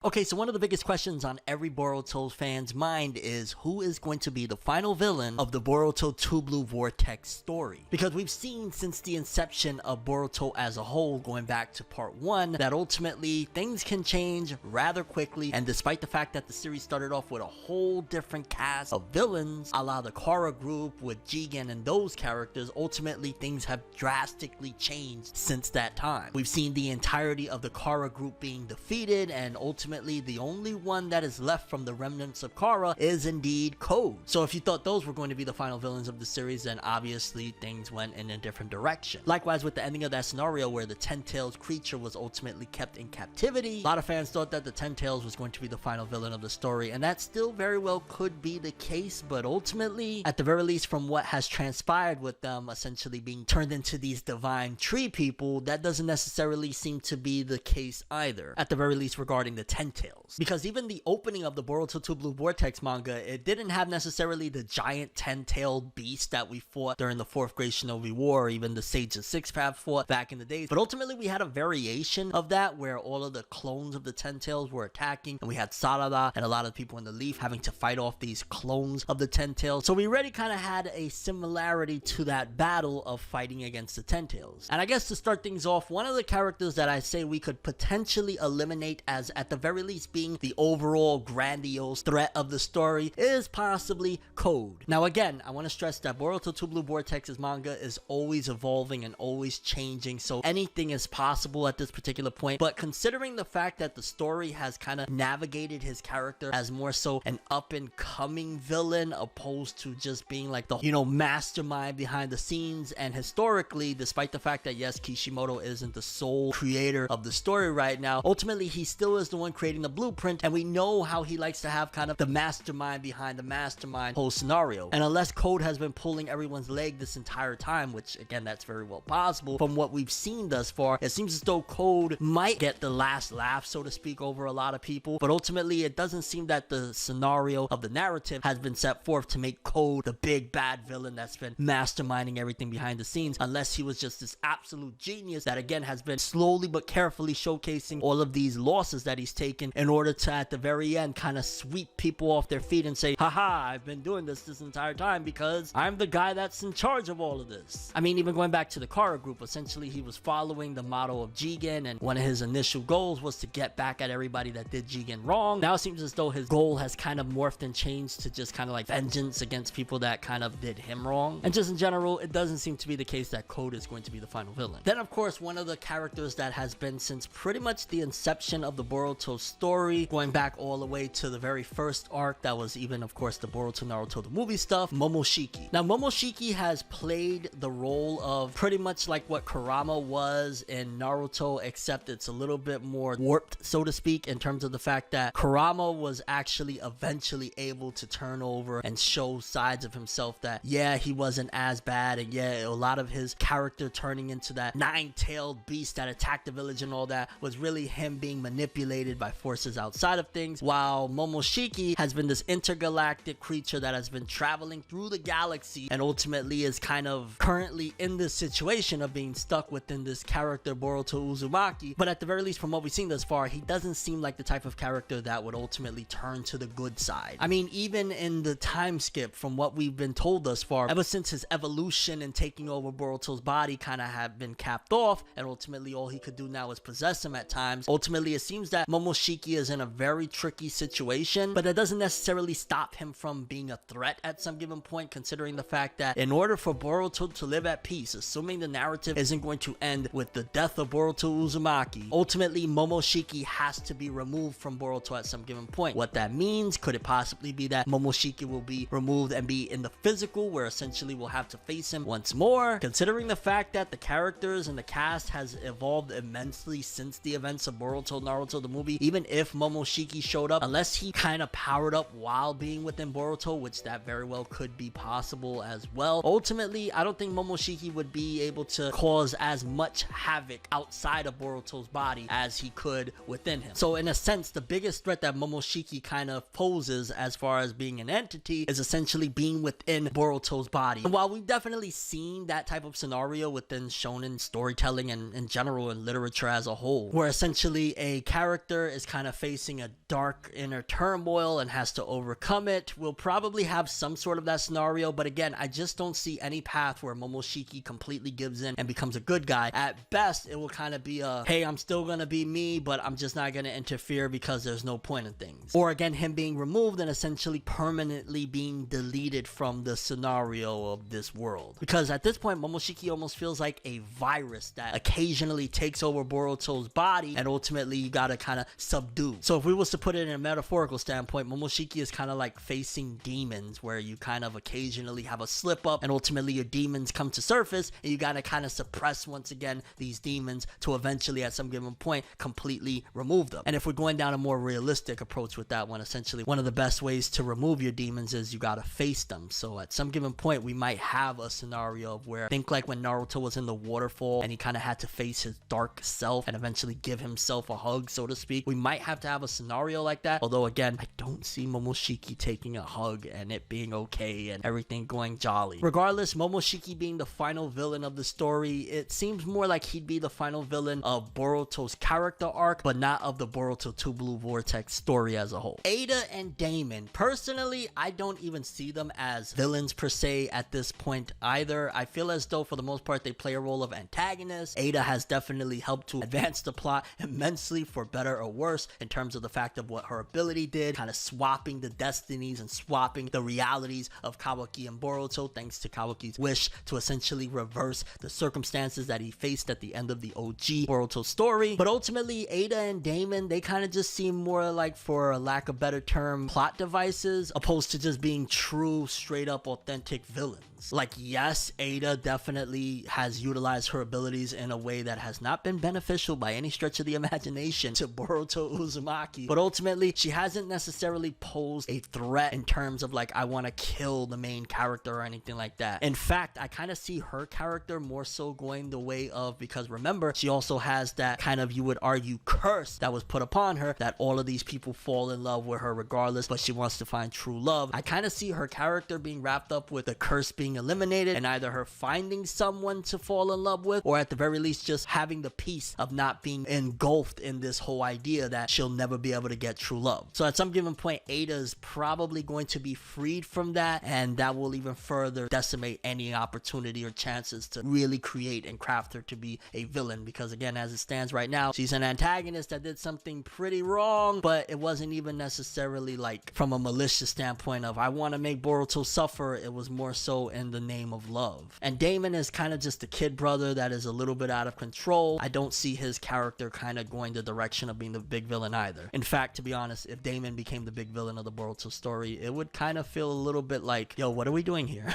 Okay, so one of the biggest questions on every Boruto fan's mind is who is going to be the final villain of the Boruto 2 Blue Vortex story? Because we've seen since the inception of Boruto as a whole, going back to part 1, that ultimately things can change rather quickly, and despite the fact that the series started off with a whole different cast of villains, a la the Kara group with Jigen and those characters, ultimately things have drastically changed since that time. We've seen the entirety of the Kara group being defeated, and ultimately the only one that is left from the remnants of Kara is indeed Code. So if you thought those were going to be the final villains of the series, then obviously things went in a different direction. Likewise with the ending of that scenario where the Ten-Tails creature was ultimately kept in captivity, a lot of fans thought that the Ten-Tails was going to be the final villain of the story, and that still very well could be the case, but ultimately, at the very least from what has transpired with them essentially being turned into these divine tree people, that doesn't necessarily seem to be the case either, at the very least regarding the Ten-Tails. Because even the opening of the Boruto 2 Blue Vortex manga, it didn't have necessarily the giant ten-tailed beast that we fought during the 4th Great Shinobi War, or even the Sage of Six Paths fought back in the days, but ultimately we had a variation of that where all of the clones of the Ten-Tails were attacking, and we had Sarada and a lot of people in the Leaf having to fight off these clones of the Ten-Tails. So we already kind of had a similarity to that battle of fighting against the Ten-Tails. And I guess to start things off, one of the characters that I say we could potentially eliminate as at the very least being the overall grandiose threat of the story is possibly Code. Now again, I want to stress that Boruto 2 Blue Vortex's manga is always evolving and always changing, so anything is possible at this particular point, but considering the fact that the story has kind of navigated his character as more so an up-and-coming villain opposed to just being like the, mastermind behind the scenes, and historically, despite the fact that yes, Kishimoto isn't the sole creator of the story right now, ultimately he still is the one creating the blueprint, and we know how he likes to have kind of the mastermind behind the mastermind whole scenario. And unless Code has been pulling everyone's leg this entire time, which again that's very well possible from what we've seen thus far, it seems as though Code might get the last laugh, so to speak, over a lot of people, but ultimately it doesn't seem that the scenario of the narrative has been set forth to make Code the big bad villain that's been masterminding everything behind the scenes, unless he was just this absolute genius that again has been slowly but carefully showcasing all of these losses that he's taken in order to at the very end kind of sweep people off their feet and say, haha, I've been doing this entire time because I'm the guy that's in charge of all of this. I mean, even going back to the Kara group, essentially he was following the motto of Jigen, and one of his initial goals was to get back at everybody that did Jigen wrong. Now it seems as though his goal has kind of morphed and changed to just kind of like vengeance against people that kind of did him wrong, and just in general it doesn't seem to be the case that Code is going to be the final villain. Then of course one of the characters that has been since pretty much the inception of the Boruto story, going back all the way to the very first arc that was even of course the Boruto Naruto the movie stuff, Momoshiki. Now Momoshiki has played the role of pretty much like what Kurama was in Naruto, except it's a little bit more warped, so to speak, in terms of the fact that Kurama was actually eventually able to turn over and show sides of himself that yeah, he wasn't as bad, and yeah, a lot of his character turning into that nine-tailed beast that attacked the village and all that was really him being manipulated by forces outside of things, while Momoshiki has been this intergalactic creature that has been traveling through the galaxy and ultimately is kind of currently in this situation of being stuck within this character Boruto Uzumaki. But at the very least from what we've seen thus far, he doesn't seem like the type of character that would ultimately turn to the good side. I mean, even in the time skip from what we've been told thus far, ever since his evolution and taking over Boruto's body kind of had been capped off, and ultimately all he could do now is possess him at times, ultimately it seems that Momoshiki is in a very tricky situation, but that doesn't necessarily stop him from being a threat at some given point, considering the fact that in order for Boruto to live at peace, assuming the narrative isn't going to end with the death of Boruto Uzumaki, ultimately Momoshiki has to be removed from Boruto at some given point. What that means, could it possibly be that Momoshiki will be removed and be in the physical, where essentially we'll have to face him once more? Considering the fact that the characters and the cast has evolved immensely since the events of Boruto Naruto the movie, even if Momoshiki showed up, unless he kind of powered up while being within Boruto, which that very well could be possible as well, ultimately I don't think Momoshiki would be able to cause as much havoc outside of Boruto's body as he could within him. So in a sense, the biggest threat that Momoshiki kind of poses as far as being an entity is essentially being within Boruto's body. And while we've definitely seen that type of scenario within shonen storytelling and in general in literature as a whole, where essentially a character is kind of facing a dark inner turmoil and has to overcome it. We'll probably have some sort of that scenario, but again, I just don't see any path where Momoshiki completely gives in and becomes a good guy. At best, it will kind of be a, hey, I'm still gonna be me, but I'm just not gonna interfere because there's no point in things. Or again, him being removed and essentially permanently being deleted from the scenario of this world. Because at this point, Momoshiki almost feels like a virus that occasionally takes over Boruto's body and ultimately you gotta kind of subdue. So if we was to put it in a metaphorical standpoint, Momoshiki is kind of like facing demons, where you kind of occasionally have a slip up and ultimately your demons come to surface and you gotta kind of suppress once again these demons to eventually at some given point completely remove them. And if we're going down a more realistic approach with that one, essentially one of the best ways to remove your demons is you gotta face them. So at some given point we might have a scenario of where, think like when Naruto was in the waterfall and he kind of had to face his dark self and eventually give himself a hug, so to speak. We might have to have a scenario like that, although again, I don't see Momoshiki taking a hug and it being okay and everything going jolly. Regardless, Momoshiki being the final villain of the story, it seems more like he'd be the final villain of Boruto's character arc, but not of the Boruto 2 Blue Vortex story as a whole. Ada and Damon, personally, I don't even see them as villains per se at this point either. I feel as though for the most part they play a role of antagonists. Ada has definitely helped to advance the plot immensely, for better or worse, in terms of the fact of what her ability did, kind of swapping the destinies and swapping the realities of Kawokey and Boruto, thanks to Kawaki's wish to essentially reverse the circumstances that he faced at the end of the OG Boruto story. But ultimately, Ada and Damon, they kind of just seem more like, for a lack of better term, plot devices, opposed to just being true, straight up, authentic villains. Like, yes, Ada definitely has utilized her abilities in a way that has not been beneficial by any stretch of the imagination to Boruto Uzumaki, but ultimately she hasn't necessarily posed a threat in terms of like, I want to kill the main character or anything like that. In fact, I kind of see her character more so going the way of, because remember, she also has that kind of, you would argue, curse that was put upon her, that all of these people fall in love with her regardless, but she wants to find true love. I kind of see her character being wrapped up with the curse being eliminated and either her finding someone to fall in love with, or at the very least just having the peace of not being engulfed in this whole idea that she'll never be able to get true love. So at some given point, Ada is probably going to be freed from that, and that will even further decimate any opportunity or chances to really create and craft her to be a villain, because again, as it stands right now, she's an antagonist that did something pretty wrong, but it wasn't even necessarily like from a malicious standpoint of, I want to make Boruto suffer. It was more so in the name of love. And Damon is kind of just a kid brother that is a little bit out of control. I don't see his character kind of going the direction of being the big villain either. In fact, to be honest, if Damon became the big villain of the Boruto story, it would kind of feel a little bit like, yo, what are we doing here?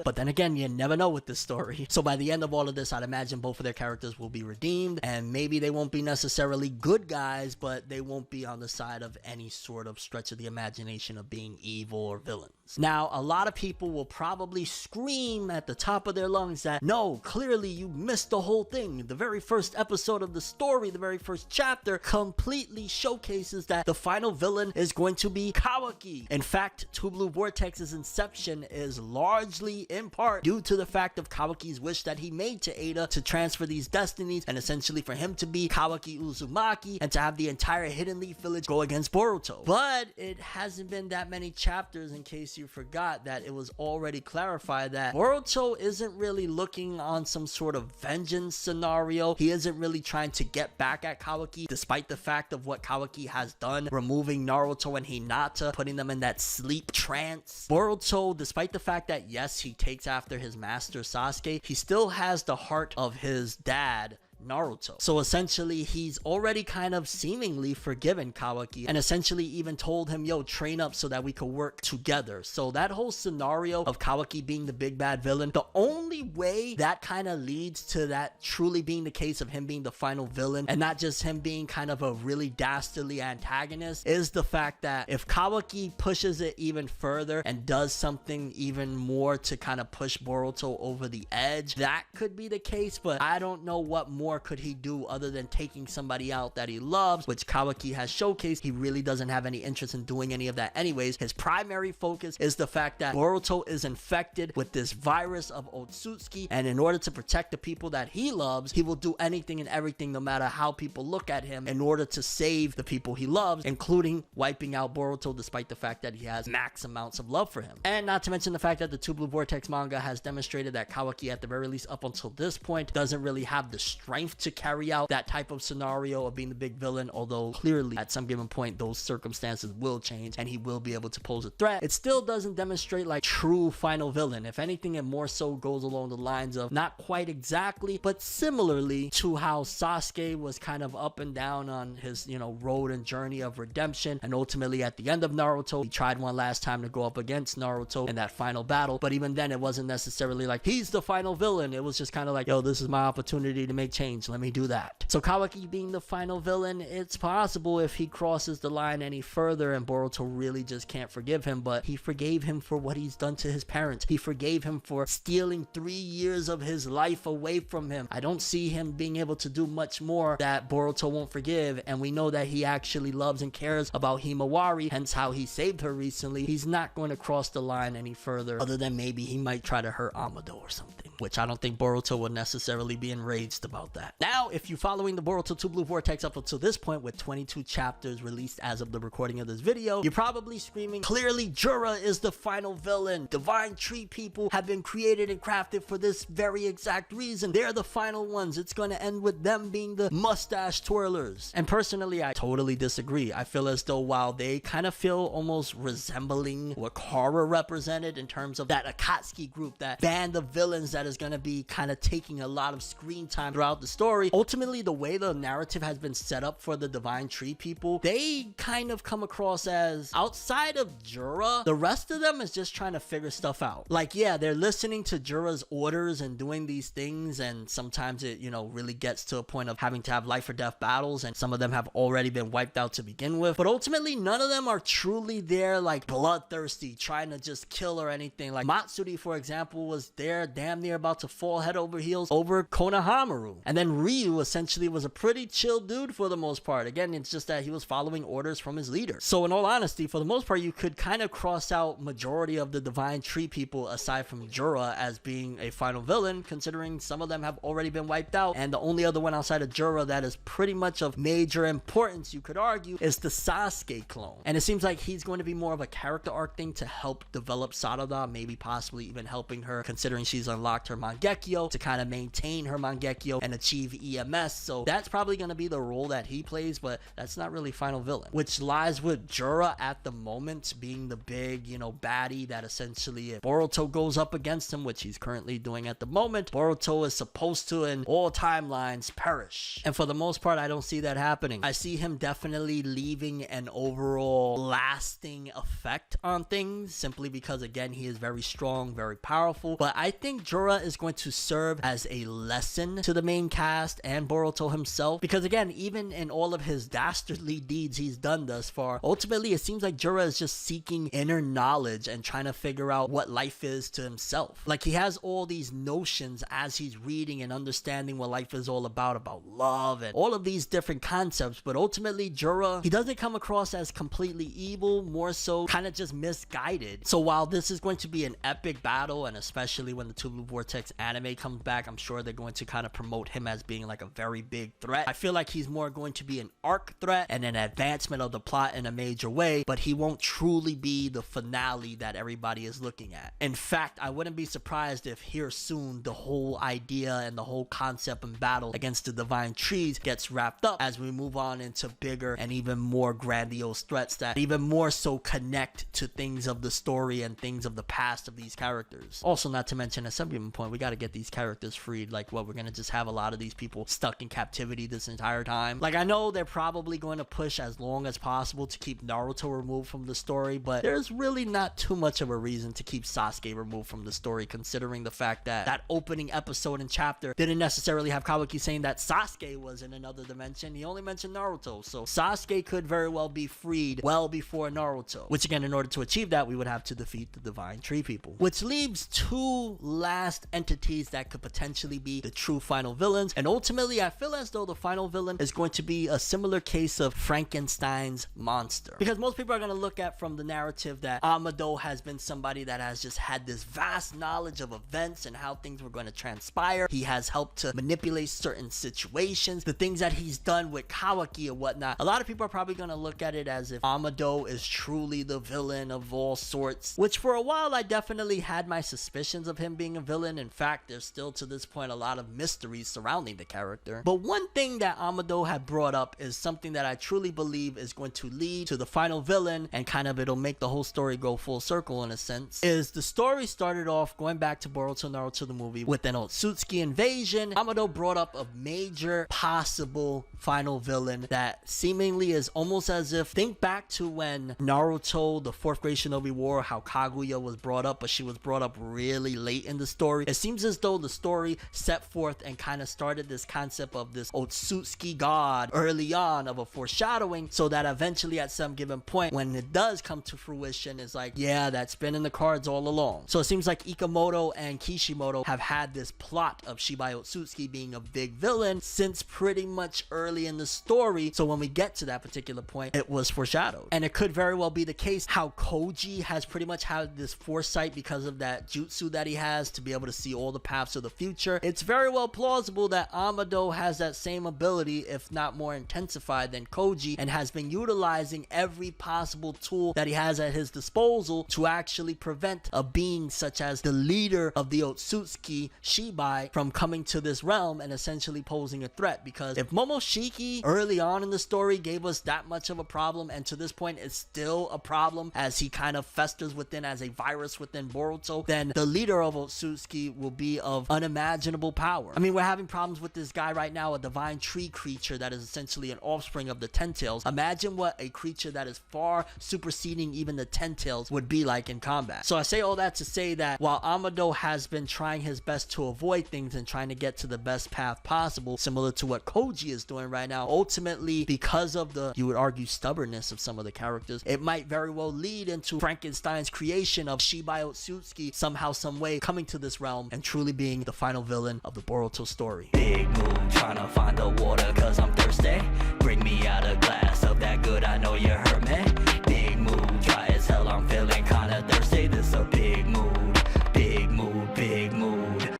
But then again, you never know with this story. So by the end of all of this, I'd imagine both of their characters will be redeemed, and maybe they won't be necessarily good guys, but they won't be on the side of any sort of stretch of the imagination of being evil or villains. Now, a lot of people will probably scream at the top of their lungs that, no, clearly you missed the whole thing. The very first episode of the story, the very first chapter, completely showcases that the final villain is going to be Kawokey. In fact, 2 Blue Vortex's inception is largely in part due to the fact of Kawokey's wish that he made to Ada to transfer these destinies, and essentially for him to be Kawokey Uzumaki and to have the entire Hidden Leaf Village go against Boruto. But it hasn't been that many chapters, in case you forgot, that it was already clarified that Boruto isn't really looking on some sort of vengeance scenario. He isn't really trying to get back at Kawokey, despite the fact of what Kawokey has done, removing Naruto and Hinata, putting them in that sleep trance. Boruto, despite the fact that yes, he takes after his master Sasuke, he still has the heart of his dad, Naruto. So essentially, he's already kind of seemingly forgiven Kawokey and essentially even told him, yo, train up so that we could work together. So that whole scenario of Kawokey being the big bad villain, the only way that kind of leads to that truly being the case of him being the final villain and not just him being kind of a really dastardly antagonist, is the fact that if Kawokey pushes it even further and does something even more to kind of push Boruto over the edge, that could be the case. But I don't know what more more could he do other than taking somebody out that he loves, which Kawokey has showcased he really doesn't have any interest in doing any of that anyways. His primary focus is the fact that Boruto is infected with this virus of Otsoski, and in order to protect the people that he loves, he will do anything and everything, no matter how people look at him, in order to save the people he loves, including wiping out Boruto, despite the fact that he has max amounts of love for him. And not to mention the fact that the Two Blue Vortex manga has demonstrated that Kawokey, at the very least up until this point, doesn't really have the strength to carry out that type of scenario of being the big villain, although clearly at some given point those circumstances will change and he will be able to pose a threat. It still doesn't demonstrate like true final villain. If anything, it more so goes along the lines of not quite exactly, but similarly to how Sasuke was kind of up and down on his, road and journey of redemption, and ultimately at the end of Naruto, he tried one last time to go up against Naruto in that final battle, but even then it wasn't necessarily like he's the final villain. It was just kind of like, yo, this is my opportunity to make change, let me do that. So Kawokey being the final villain, it's possible if he crosses the line any further and Boruto really just can't forgive him, but he forgave him for what he's done to his parents. He forgave him for stealing 3 years of his life away from him. I don't see him being able to do much more that Boruto won't forgive, and we know that he actually loves and cares about Himawari, hence how he saved her recently. He's not going to cross the line any further, other than maybe he might try to hurt Amado or something, which I don't think Boruto would necessarily be enraged about that. Now, if you're following the Boruto 2 Blue Vortex up until this point, with 22 chapters released as of the recording of this video, you're probably screaming, clearly Jura is the final villain. Divine Tree people have been created and crafted for this very exact reason. They're the final ones. It's going to end with them being the mustache twirlers. And personally, I totally disagree. I feel as though while they kind of feel almost resembling what Kara represented in terms of that Akatsuki group, that band of villains that is going to be kind of taking a lot of screen time throughout the story, ultimately the way the narrative has been set up for the Divine Tree people, they kind of come across as, outside of Jura, the rest of them is just trying to figure stuff out. Like, yeah, they're listening to Jura's orders and doing these things, and sometimes it, really gets to a point of having to have life or death battles, and some of them have already been wiped out to begin with, but ultimately none of them are truly there like bloodthirsty, trying to just kill or anything. Like Matsuri, for example, was there damn near about to fall head over heels over Konohamaru, and then Ryu essentially was a pretty chill dude for the most part. Again, it's just that he was following orders from his leader. So in all honesty, for the most part, you could kind of cross out majority of the Divine Tree people aside from Jura as being a final villain, considering some of them have already been wiped out, and the only other one outside of Jura that is pretty much of major importance, you could argue, is the Sasuke clone. And it seems like he's going to be more of a character arc thing to help develop Sarada, maybe possibly even helping her, considering she's unlocked her Mangekyo, to kind of maintain her Mangekyo and achieve EMS. So that's probably going to be the role that he plays, but that's not really final villain, which lies with Jura at the moment being the big, baddie that essentially, if Boruto goes up against him, which he's currently doing at the moment, Boruto is supposed to, in all timelines, perish. And for the most part, I don't see that happening. I see him definitely leaving an overall lasting effect on things, simply because, again, he is very strong, very powerful. But I think Jura is going to serve as a lesson to the main cast and Boruto himself, because again, even in all of his dastardly deeds he's done thus far, ultimately it seems like Jura is just seeking inner knowledge and trying to figure out what life is to himself. Like, he has all these notions as he's reading and understanding what life is all about love and all of these different concepts, but ultimately Jura, he doesn't come across as completely evil, more so kind of just misguided. So while this is going to be an epic battle, and especially when the Two Blue Vortex anime comes back, I'm sure they're going to kind of promote him as being like a very big threat. I feel like he's more going to be an arc threat and an advancement of the plot in a major way, but he won't truly be the finale that everybody is looking at. In fact, I wouldn't be surprised if here soon the whole idea and the whole concept and battle against the Divine Trees gets wrapped up as we move on into bigger and even more grandiose threats that even more so connect to things of the story and things of the past of these characters. Also, not to mention, at some given point, we got to get these characters freed. Like, what, we're gonna just have a lot of these people stuck in captivity this entire time? Like, I know they're probably going to push as long as possible to keep Naruto removed from the story, but there's really not too much of a reason to keep Sasuke removed from the story, considering the fact that that opening episode and chapter didn't necessarily have Kawokey saying that Sasuke was in another dimension. He only mentioned Naruto, so Sasuke could very well be freed well before Naruto, which again, in order to achieve that, we would have to defeat the Divine Tree people, which leaves two last vast entities that could potentially be the true final villains. And ultimately, I feel as though the final villain is going to be a similar case of Frankenstein's monster, because most people are going to look at from the narrative that Amado has been somebody that has just had this vast knowledge of events and how things were going to transpire. He has helped to manipulate certain situations, the things that he's done with Kawokey and whatnot. A lot of people are probably going to look at it as if Amado is truly the villain of all sorts, which for a while I definitely had my suspicions of him being a villain. In fact, there's still to this point a lot of mysteries surrounding the character. But one thing that Amado had brought up is something that I truly believe is going to lead to the final villain, and kind of it'll make the whole story go full circle in a sense. Is the story started off going back to Boruto Naruto the movie with an Otsoski invasion. Amado brought up a major possible final villain that seemingly is almost as if, think back to when Naruto the 4th grade Shinobi War, how Kaguya was brought up, but she was brought up really late in the story. It seems as though the story set forth and kind of started this concept of this Otsoski god early on, of a foreshadowing, so that eventually at some given point when it does come to fruition, it's like, yeah, that's been in the cards all along. So it seems like Ikamoto and Kishimoto have had this plot of Shibai Otsuki being a big villain since pretty much early in the story. So when we get to that particular point, it was foreshadowed. And it could very well be the case how Koji has pretty much had this foresight because of that jutsu that he has to be able to see all the paths of the future. It's very well plausible that Amado has that same ability, if not more intensified than Koji, and has been utilizing every possible tool that he has at his disposal to actually prevent a being such as the leader of the Otsuki, Shibai, from coming to this realm and essentially posing a threat. Because if Momoshiki early on in the story gave us that much of a problem, and to this point is still a problem as he kind of festers within as a virus within Boruto, then the leader of Otsuki will be of unimaginable power. I mean, we're having problems with this guy right now, a divine tree creature that is essentially an offspring of the Ten Tails. Imagine what a creature that is far superseding even the Ten Tails would be like in combat. So I say all that to say that while Amado has been trying his best to avoid things and trying to get to the best path possible, similar to what Koji is doing right now, ultimately, because of the, you would argue, stubbornness of some of the characters, it might very well lead into Frankenstein's creation of Shibai Otsuki somehow, some way coming to this realm and truly being the final villain of the Boruto story. Big move, trying to find a